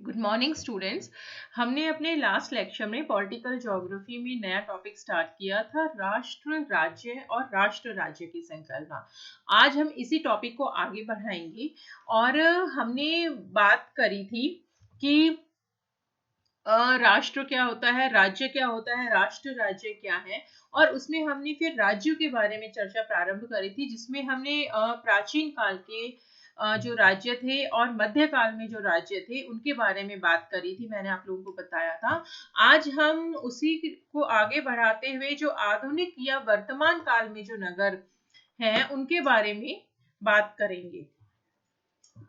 Good morning students. हमने अपने last lecture में पॉलिटिकल ज्योग्राफी में नया टॉपिक स्टार्ट किया था, राष्ट्र राज्य और राष्ट्र राज्य की संकल्पना। आज हम इसी टॉपिक को आगे बढ़ाएंगे और हमने बात करी थी कि राष्ट्र क्या होता है, राज्य क्या होता है, राष्ट्र राज्य क्या है, और उसमें हमने फिर राज्यों के बारे में चर्चा प्रारंभ करी थी, जिसमें हमने प्राचीन काल के जो राज्य थे और मध्यकाल में जो राज्य थे उनके बारे में बात करी थी। मैंने आप लोगों को बताया था। आज हम उसी को आगे बढ़ाते हुए जो आधुनिक या वर्तमान काल में जो नगर हैं उनके बारे में बात करेंगे।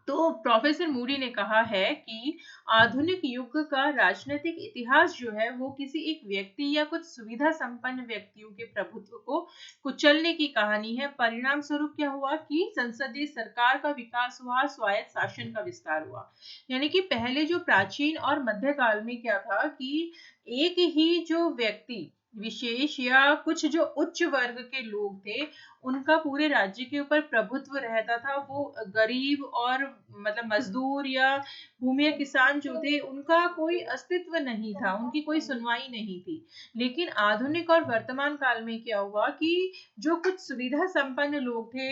तो प्रोफेसर मूडी ने कहा है कि आधुनिक युग का राजनीतिक इतिहास जो है वो किसी एक व्यक्ति या कुछ सुविधा संपन्न व्यक्तियों के प्रभुत्व को कुचलने की कहानी है। परिणाम स्वरूप क्या हुआ कि संसदीय सरकार का विकास हुआ, स्वायत्त शासन का विस्तार हुआ। यानी कि पहले जो प्राचीन और मध्यकाल में क्या था कि एक ही जो व्यक्ति विशेष या कुछ जो उच्च वर्ग के लोग थे उनका पूरे राज्य के ऊपर प्रभुत्व रहता था। वो गरीब और मतलब मजदूर या भूमि किसान जो थे उनका कोई अस्तित्व नहीं था, उनकी कोई सुनवाई नहीं थी। लेकिन आधुनिक और वर्तमान काल में क्या हुआ कि जो कुछ सुविधा संपन्न लोग थे,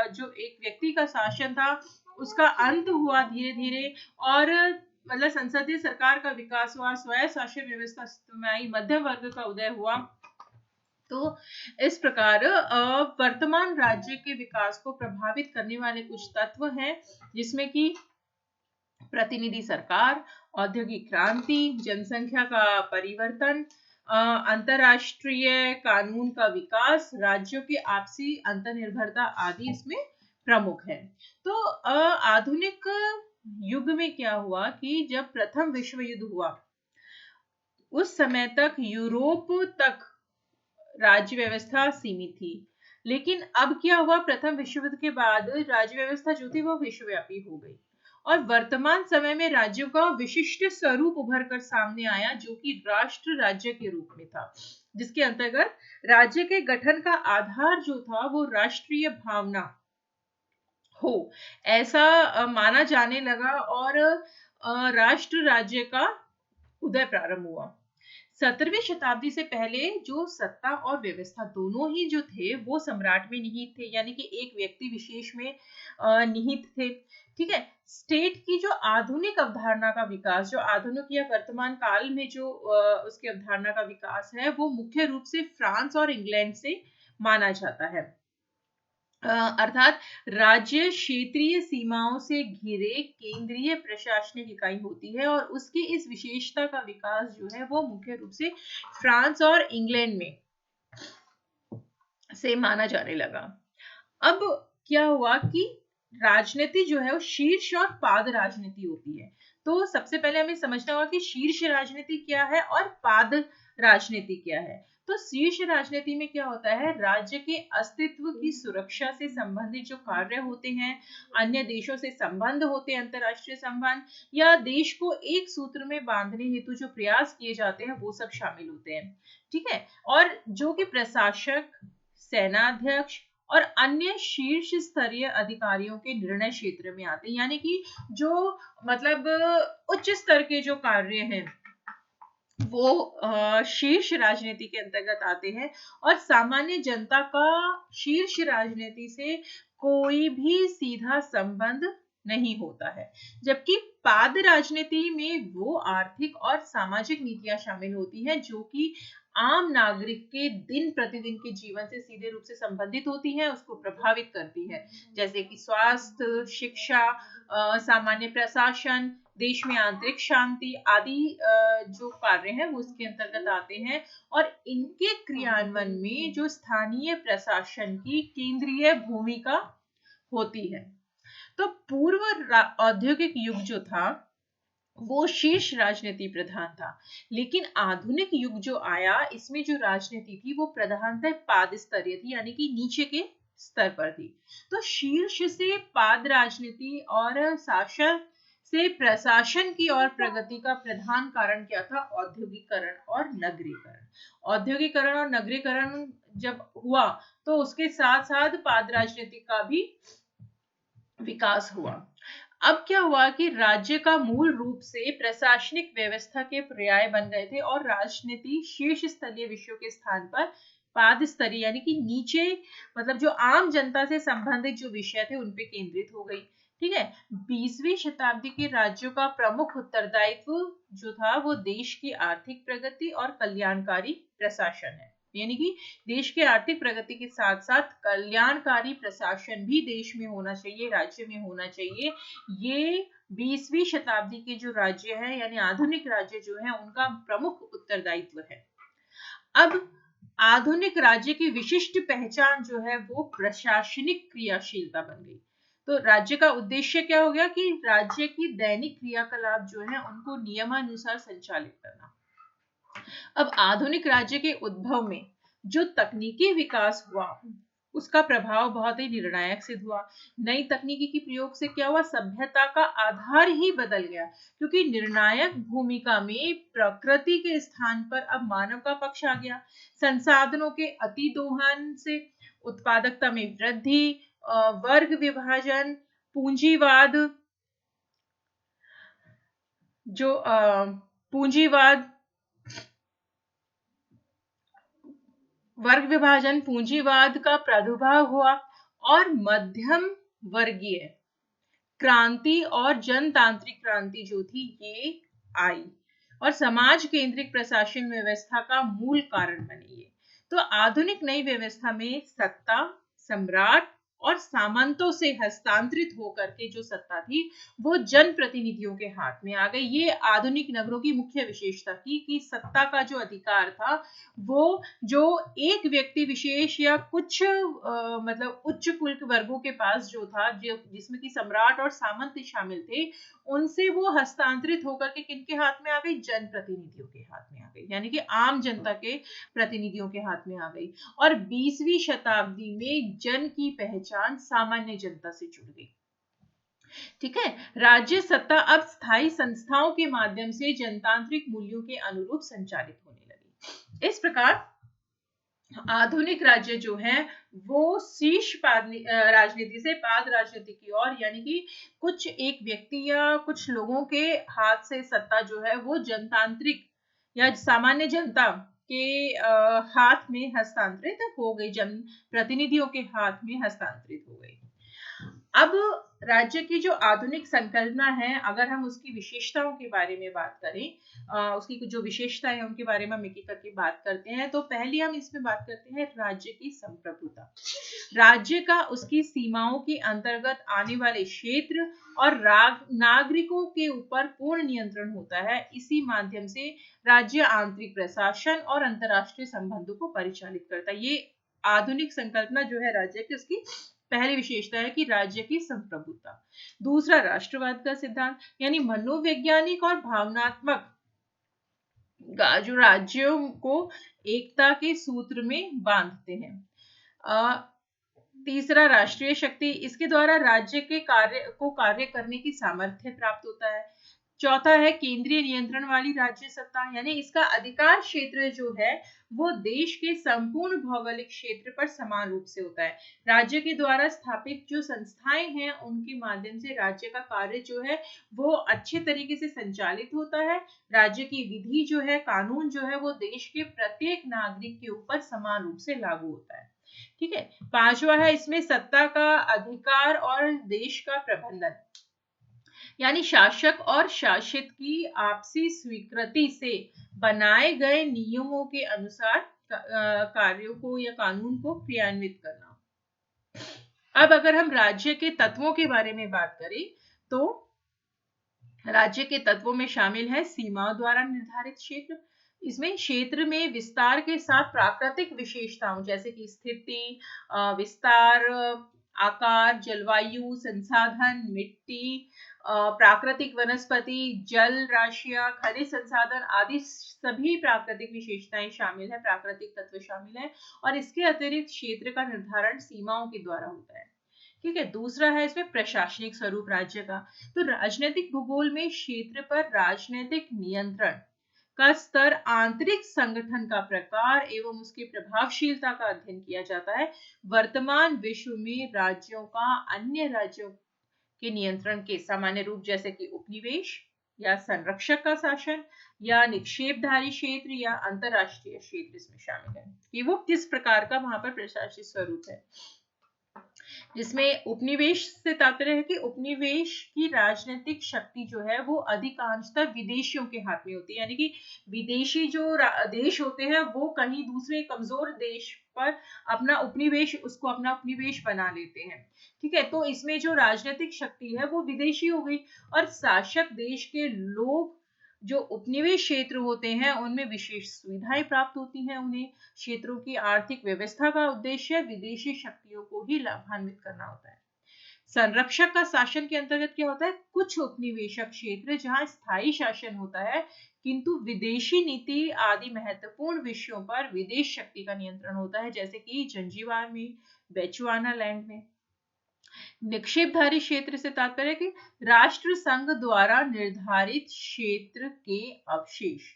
जो एक व्यक्ति का शासन था उसका अंत हुआ धीरे धीरे, और मतलब संसदीय सरकार का विकास हुआ, स्वायत्त शासन व्यवस्था में आई, मध्यम वर्ग का उदय हुआ। तो इस प्रकार वर्तमान राज्य के विकास को प्रभावित करने वाले कुछ तत्व हैं, जिसमें कि प्रतिनिधि सरकार, औद्योगिक क्रांति, जनसंख्या का परिवर्तन, अंतरराष्ट्रीय कानून का विकास, राज्यों की आपसी अंतर्निर्भरता आदि इसमें प्रमुख है। तो आधुनिक युग में क्या हुआ कि जब प्रथम विश्व युद्ध हुआ उस समय तक यूरोप तक राज्य व्यवस्था सीमित थी। लेकिन अब क्या हुआ, प्रथम विश्व युद्ध के बाद राज्य व्यवस्था जो थी वो विश्वव्यापी हो गई और वर्तमान समय में राज्यों का विशिष्ट स्वरूप उभर कर सामने आया, जो कि राष्ट्र राज्य के रूप में था, जिसके अंतर्गत राज्य के गठन का आधार जो था वो राष्ट्रीय भावना हो ऐसा माना जाने लगा और राष्ट्र राज्य का उदय प्रारंभ हुआ। 17वीं शताब्दी से पहले जो सत्ता और व्यवस्था दोनों ही जो थे वो सम्राट में निहित थे, यानी कि एक व्यक्ति विशेष में निहित थे। ठीक है। स्टेट की जो आधुनिक अवधारणा का विकास, जो आधुनिक या वर्तमान काल में जो उसकी अवधारणा का विकास है वो मुख्य रूप से फ्रांस और इंग्लैंड से माना जाता है। अर्थात राज्य क्षेत्रीय सीमाओं से घिरे केंद्रीय प्रशासनिक इकाई होती है और उसकी इस विशेषता का विकास जो है वो मुख्य रूप से फ्रांस और इंग्लैंड में से माना जाने लगा। अब क्या हुआ कि राजनीति जो है वो शीर्ष और पाद राजनीति होती है। तो सबसे पहले हमें समझना होगा कि शीर्ष राजनीति क्या है और पाद राजनीति क्या है। तो शीर्ष राजनीति में क्या होता है, राज्य के अस्तित्व की सुरक्षा से संबंधित जो कार्य होते हैं, अन्य देशों से संबंध होते हैं, अंतरराष्ट्रीय संबंध, या देश को एक सूत्र में बांधने हेतु जो प्रयास किए जाते हैं वो सब शामिल होते हैं। ठीक है। और जो कि प्रशासक, सेनाध्यक्ष और अन्य शीर्ष स्तरीय अधिकारियों के निर्णय क्षेत्र में आते हैं, यानी कि जो मतलब उच्च स्तर के जो कार्य हैं वो शीर्ष राजनीति के अंतर्गत आते हैं और सामान्य जनता का शीर्ष राजनीति से कोई भी सीधा संबंध नहीं होता है। जबकि पाद राजनीति में वो आर्थिक और सामाजिक नीतियां शामिल होती हैं जो कि आम नागरिक के दिन प्रतिदिन के जीवन से सीधे रूप से संबंधित होती हैं, उसको प्रभावित करती है, जैसे कि स्वास्थ्य, शिक्षा, सामान्य प्रशासन, देश में आंतरिक शांति आदि जो कार्य हैं वो उसके अंतर्गत आते हैं। और इनके क्रियान्वयन में जो स्थानीय प्रशासन की केंद्रीय भूमिका होती है। तो पूर्व औद्योगिक युग जो था वो शीर्ष राजनीति प्रधान था, लेकिन आधुनिक युग जो आया इसमें जो राजनीति थी वो प्रधानतः पाद स्तरीय थी, यानी कि नीचे के स्तर पर थी। तो शीर्ष से पाद राजनीति और शासन से प्रशासन की और प्रगति का प्रधान कारण क्या था, औद्योगिकरण और नगरीकरण। औद्योगिकरण और नगरीकरण जब हुआ तो उसके साथ साथ पाद राजनीति का भी विकास हुआ। अब क्या हुआ कि राज्य का मूल रूप से प्रशासनिक व्यवस्था के पर्याय बन गए थे और राजनीति शीर्ष स्तरीय विषयों के स्थान पर पाद स्तरीय यानी कि नीचे, मतलब जो आम जनता से संबंधित जो विषय थे उन पे केंद्रित हो गई। ठीक है। 20वीं शताब्दी के राज्यों का प्रमुख उत्तरदायित्व जो था वो देश की आर्थिक प्रगति और कल्याणकारी प्रशासन है। यानी कि देश के आर्थिक प्रगति के साथ साथ कल्याणकारी प्रशासन भी देश में होना चाहिए, राज्य में होना चाहिए। ये 20वीं शताब्दी के जो राज्य हैं यानी आधुनिक राज्य जो है उनका प्रमुख उत्तरदायित्व है। अब आधुनिक राज्य की विशिष्ट पहचान जो है वो प्रशासनिक क्रियाशीलता बन गई। तो राज्य का उद्देश्य क्या हो गया कि राज्य की दैनिक क्रियाकलाप जो है उनको नियमानुसार संचालित करना। अब आधुनिक राज्य के उद्भव में जो तकनीकी विकास हुआ उसका प्रभाव बहुत ही निर्णायक सिद्ध हुआ। नई तकनीकी के प्रयोग से क्या हुआ, सभ्यता का आधार ही बदल गया, क्योंकि निर्णायक भूमिका में प्रकृति के स्थान पर अब मानव का पक्ष आ गया। संसाधनों के अति दोहन से उत्पादकता में वृद्धि, वर्ग विभाजन, पूंजीवाद, जो पूंजीवाद, वर्ग विभाजन, पूंजीवाद का प्रादुर्भाव हुआ और मध्यम वर्गीय क्रांति और जनतांत्रिक क्रांति जो थी ये आई और समाज केंद्रित प्रशासन व्यवस्था का मूल कारण बनी है। तो आधुनिक नई व्यवस्था में सत्ता सम्राट और सामंतों से हस्तांतरित होकर के जो सत्ता थी वो जनप्रतिनिधियों के हाथ में आ गई। ये आधुनिक नगरों की मुख्य विशेषता थी कि सत्ता का जो अधिकार था वो जो एक व्यक्ति विशेष या कुछ मतलब उच्च कुल वर्गों के पास जो था, जो जिसमें कि सम्राट और सामंत शामिल थे, उनसे वो हस्तांतरित होकर के किनके हाथ में आ गई, जनप्रतिनिधियों के हाथ में आ गई, यानी कि आम जनता के प्रतिनिधियों के हाथ में आ गई। और 20वीं शताब्दी में जन की पहचान सामान्य जनता से जुड़ गई। ठीक है। राज्य सत्ता अब स्थायी संस्थाओं के माध्यम से जनतांत्रिक मूल्यों के अनुरूप संचालित होने लगी। इस प्रकार आधुनिक राज्य जो है वो शीर्ष राजनीति से पाद राजनीति की ओर, यानी कि कुछ एक व्यक्ति या कुछ लोगों के हाथ से सत्ता जो है वो जनतांत्रिक या सामान्य जनता के हाथ में हस्तांतरित हो गई, जन प्रतिनिधियों के हाथ में हस्तांतरित हो गई। अब राज्य की जो आधुनिक संकल्पना है, अगर हम उसकी विशेषताओं के बारे में बात करें, उसकी कुछ जो विशेषता है उनके बारे में हम एक एक करके बात करते हैं। तो पहले हम इसमें बात करते हैं राज्य की संप्रभुता। राज्य का उसकी सीमाओं के अंतर्गत आने वाले क्षेत्र और नागरिकों के ऊपर पूर्ण नियंत्रण होता है। इसी माध्यम से राज्य आंतरिक प्रशासन और अंतरराष्ट्रीय संबंधों को परिचालित करता है। ये आधुनिक संकल्पना जो है राज्य की, उसकी पहली विशेषता है कि राज्य की संप्रभुता। दूसरा, राष्ट्रवाद का सिद्धांत, यानी मनोवैज्ञानिक और भावनात्मक जो राज्यों को एकता के सूत्र में बांधते हैं। तीसरा, राष्ट्रीय शक्ति, इसके द्वारा राज्य के कार्य करने की सामर्थ्य प्राप्त होता है। चौथा है केंद्रीय नियंत्रण वाली राज्य सत्ता, यानी इसका अधिकार क्षेत्र जो है वो देश के संपूर्ण भौगोलिक क्षेत्र पर समान रूप से होता है। राज्य के द्वारा स्थापित जो संस्थाएं हैं उनके माध्यम से राज्य का कार्य जो है वो अच्छे तरीके से संचालित होता है। राज्य की विधि जो है, कानून जो है वो देश के प्रत्येक नागरिक के ऊपर समान रूप से लागू होता है। ठीक है। पांचवा है इसमें सत्ता का अधिकार और देश का प्रबंधन, यानी शासक और शासित की आपसी स्वीकृति से बनाए गए नियमों के अनुसार कार्यों को या कानून को क्रियान्वित करना। अब अगर हम राज्य के तत्वों के बारे में बात करें तो राज्य के तत्वों में शामिल है सीमाओं द्वारा निर्धारित क्षेत्र। इसमें क्षेत्र में विस्तार के साथ प्राकृतिक विशेषताओं जैसे कि स्थिति, विस्तार, आकार, जलवायु, संसाधन, मिट्टी, प्राकृतिक वनस्पति, जल राशियां, खनिज संसाधन आदि सभी प्राकृतिक विशेषताएं शामिल है, प्राकृतिक तत्व शामिल है। और इसके अतिरिक्त क्षेत्र का निर्धारण सीमाओं के द्वारा होता है। ठीक है। दूसरा है इसमें प्रशासनिक स्वरूप राज्य का। तो राजनीतिक भूगोल में क्षेत्र पर राजनीतिक नियंत्रण का स्तर, आंतरिक संगठन का प्रकार एवं उसकी प्रभावशीलता का अध्ययन किया जाता है। वर्तमान विश्व में राज्यों का अन्य राज्यों के नियंत्रण के सामान्य रूप जैसे कि उपनिवेश या संरक्षक का शासन या निक्षेपधारी क्षेत्र या अंतरराष्ट्रीय क्षेत्र इसमें शामिल है कि वो किस प्रकार का वहां पर प्रशासित स्वरूप है। जिसमें उपनिवेश से तात्पर्य है कि उपनिवेश की राजनीतिक शक्ति जो है वो अधिकांशतः विदेशियों के हाथ में होती है, यानी कि विदेशी जो देश होते हैं वो कहीं दूसरे कमजोर देश पर उसको अपना उपनिवेश बना लेते हैं। ठीक है, तो इसमें जो राजनीतिक शक्ति है वो विदेशी हो गई और शासक देश के लोग जो उपनिवेश क्षेत्र होते हैं उनमें विशेष सुविधाएं प्राप्त होती हैं उन्हें। क्षेत्रों की आर्थिक व्यवस्था का उद्देश्य विदेशी शक्तियों को ही लाभान्वित करना होता है। संरक्षक का शासन के अंतर्गत क्या होता है, कुछ उपनिवेशक क्षेत्र जहां स्थायी शासन होता है किंतु विदेशी नीति आदि महत्वपूर्ण विषयों पर विदेश शक्ति का नियंत्रण होता है, जैसे कि जंजीबार में, बेचुआना लैंड में। निक्षेपधारी क्षेत्र से तात्पर्य कि राष्ट्र संघ द्वारा निर्धारित क्षेत्र के अवशेष।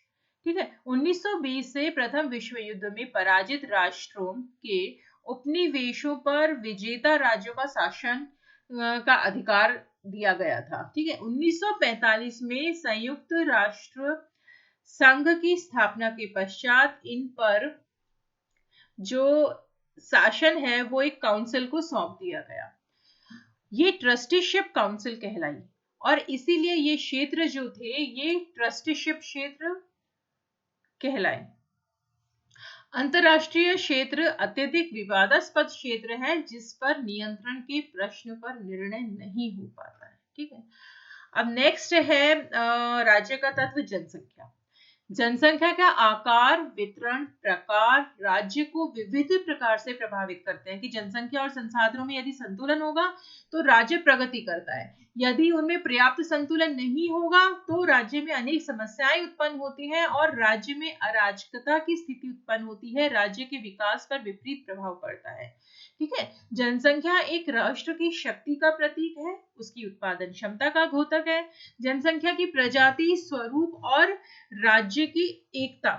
ठीक है, 1920 से प्रथम विश्व युद्ध में पराजित राष्ट्रों के उपनिवेशों पर विजेता राज्यों का शासन का अधिकार दिया गया था। ठीक है, 1945 में संयुक्त राष्ट्र संघ की स्थापना के पश्चात इन पर जो शासन है वो एक काउंसिल को सौंप दिया गया। ये ट्रस्टीशिप काउंसिल कहलाई और इसीलिए ये क्षेत्र जो थे ये ट्रस्टीशिप क्षेत्र कहलाए। अंतरराष्ट्रीय क्षेत्र अत्यधिक विवादास्पद क्षेत्र है जिस पर नियंत्रण के प्रश्न पर निर्णय नहीं हो पाता है। ठीक है, अब नेक्स्ट है राज्य का तत्व जनसंख्या। जनसंख्या का आकार, वितरण, प्रकार राज्य को विविध प्रकार से प्रभावित करते हैं कि जनसंख्या और संसाधनों में यदि संतुलन होगा तो राज्य प्रगति करता है, यदि उनमें पर्याप्त संतुलन नहीं होगा तो राज्य में अनेक समस्याएं उत्पन्न होती हैं और राज्य में अराजकता की स्थिति उत्पन्न होती है, राज्य के विकास पर विपरीत प्रभाव पड़ता है। ठीक है, जनसंख्या एक राष्ट्र की शक्ति का प्रतीक है, उसकी उत्पादन क्षमता का घोतक है। जनसंख्या की प्रजाति, स्वरूप और राज्य की एकता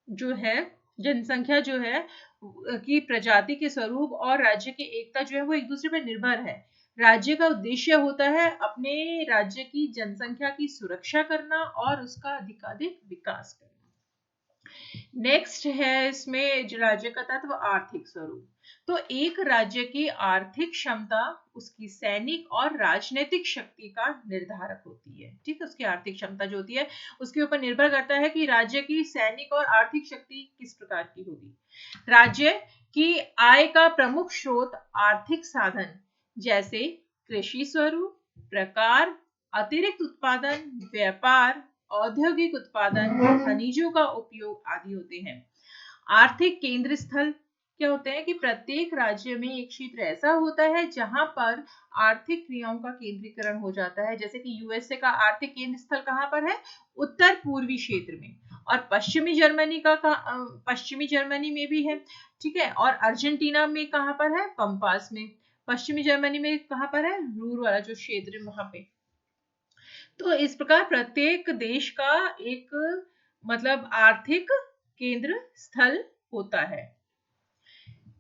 जो है, जनसंख्या जो है की प्रजाति के स्वरूप और राज्य की एकता जो है वो एक दूसरे पर निर्भर है। राज्य का उद्देश्य होता है अपने राज्य की जनसंख्या की सुरक्षा करना और उसका अधिकाधिक विकास करना। नेक्स्ट है इसमें जो राज्य का तत्व आर्थिक स्वरूप। तो एक राज्य की आर्थिक क्षमता उसकी सैनिक और राजनीतिक शक्ति का निर्धारक होती है। ठीक है, उसकी आर्थिक क्षमता जो होती है उसके ऊपर निर्भर करता है कि राज्य की सैनिक और आर्थिक शक्ति किस प्रकार की होगी। राज्य की आय का प्रमुख स्रोत आर्थिक साधन जैसे कृषि स्वरूप, प्रकार, अतिरिक्त उत्पादन, व्यापार, औद्योगिक उत्पादन, खनिजों का उपयोग आदि होते हैं। आर्थिक केंद्र स्थल क्या होते हैं कि प्रत्येक राज्य में एक क्षेत्र ऐसा होता है जहां पर आर्थिक क्रियाओं का केंद्रीकरण हो जाता है, जैसे कि यूएसए का आर्थिक केंद्र स्थल कहां पर है, उत्तर पूर्वी क्षेत्र में, और पश्चिमी जर्मनी में भी है। ठीक है, और अर्जेंटीना में कहां पर है, पंपास में। पश्चिमी जर्मनी में कहां पर है, रूर वाला जो क्षेत्र है वहां पे। तो इस प्रकार प्रत्येक देश का एक मतलब आर्थिक केंद्र स्थल होता है।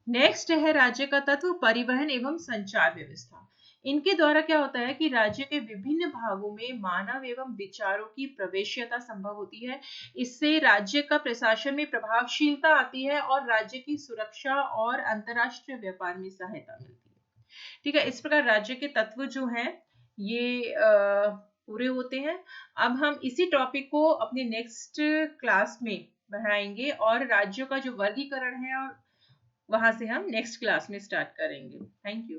नेक्स्ट है राज्य का तत्व परिवहन एवं संचार व्यवस्था। इनके द्वारा क्या होता है कि राज्य के विभिन्न भागों में मानव एवं विचारों की प्रवेश्यता संभव होती है। इससे राज्य का प्रशासन में प्रभावशीलता आती है और राज्य की सुरक्षा और अंतरराष्ट्रीय व्यापार में सहायता मिलती है। ठीक है, इस प्रकार राज्य के तत्व जो हैं ये पूरे होते हैं। अब हम इसी टॉपिक को अपने नेक्स्ट क्लास में बढ़ाएंगे और राज्यों का जो वर्गीकरण है और वहां से हम नेक्स्ट क्लास में स्टार्ट करेंगे। Thank you.